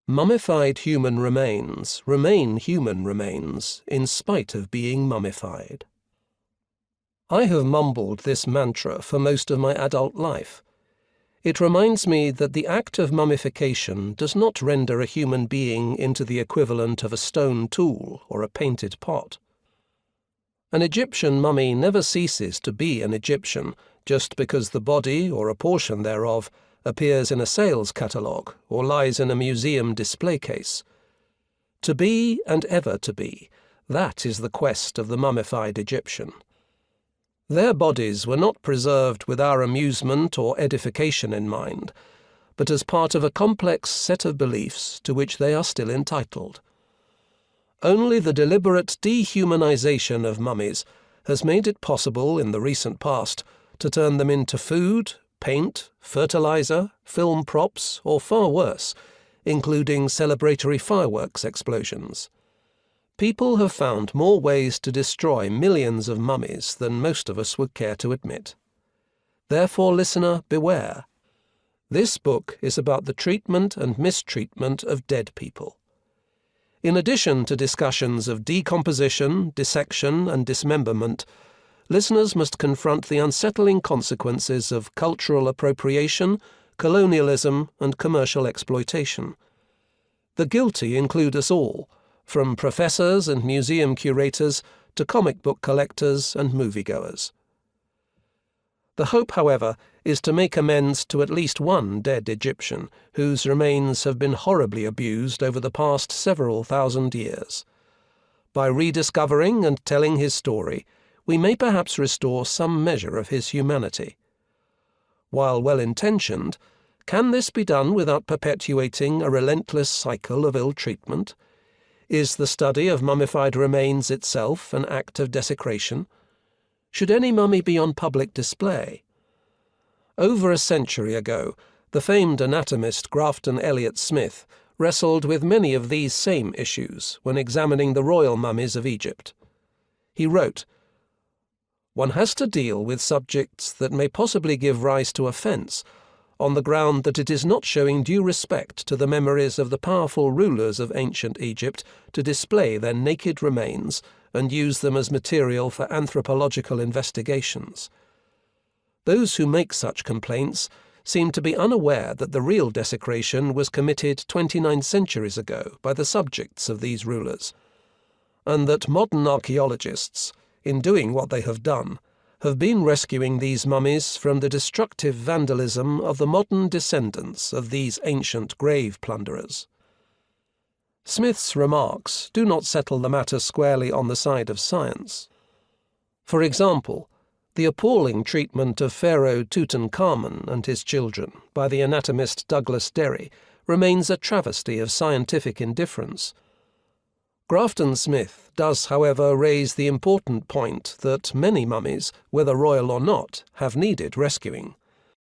Mummified human remains remain human remains in spite of being mummified. I have mumbled this mantra for most of my adult life. It reminds me that the act of mummification does not render a human being into the equivalent of a stone tool or a painted pot. An Egyptian mummy never ceases to be an Egyptian just because the body, or a portion thereof, appears in a sales catalogue or lies in a museum display case. To be and ever to be, that is the quest of the mummified Egyptian. Their bodies were not preserved with our amusement or edification in mind, but as part of a complex set of beliefs to which they are still entitled. Only the deliberate dehumanization of mummies has made it possible in the recent past to turn them into food, paint, fertilizer, film props, or far worse, including celebratory fireworks explosions. People have found more ways to destroy millions of mummies than most of us would care to admit. Therefore, listener, beware. This book is about the treatment and mistreatment of dead people. In addition to discussions of decomposition, dissection, and dismemberment, listeners must confront the unsettling consequences of cultural appropriation, colonialism, and commercial exploitation. The guilty include us all, from professors and museum curators to comic book collectors and moviegoers. The hope, however, is to make amends to at least one dead Egyptian whose remains have been horribly abused over the past several thousand years. By rediscovering and telling his story, we may perhaps restore some measure of his humanity. While well-intentioned, can this be done without perpetuating a relentless cycle of ill treatment? Is the study of mummified remains itself an act of desecration? Should any mummy be on public display? Over a century ago, the famed anatomist Grafton Elliot Smith wrestled with many of these same issues when examining the royal mummies of Egypt. He wrote, "One has to deal with subjects that may possibly give rise to offence, on the ground that it is not showing due respect to the memories of the powerful rulers of ancient Egypt to display their naked remains and use them as material for anthropological investigations. Those who make such complaints seem to be unaware that the real desecration was committed 29 centuries ago by the subjects of these rulers, and that modern archaeologists, in doing what they have done, have been rescuing these mummies from the destructive vandalism of the modern descendants of these ancient grave plunderers." Smith's remarks do not settle the matter squarely on the side of science. For example, the appalling treatment of Pharaoh Tutankhamun and his children by the anatomist Douglas Derry remains a travesty of scientific indifference. Grafton Smith does, however, raise the important point that many mummies, whether royal or not, have needed rescuing.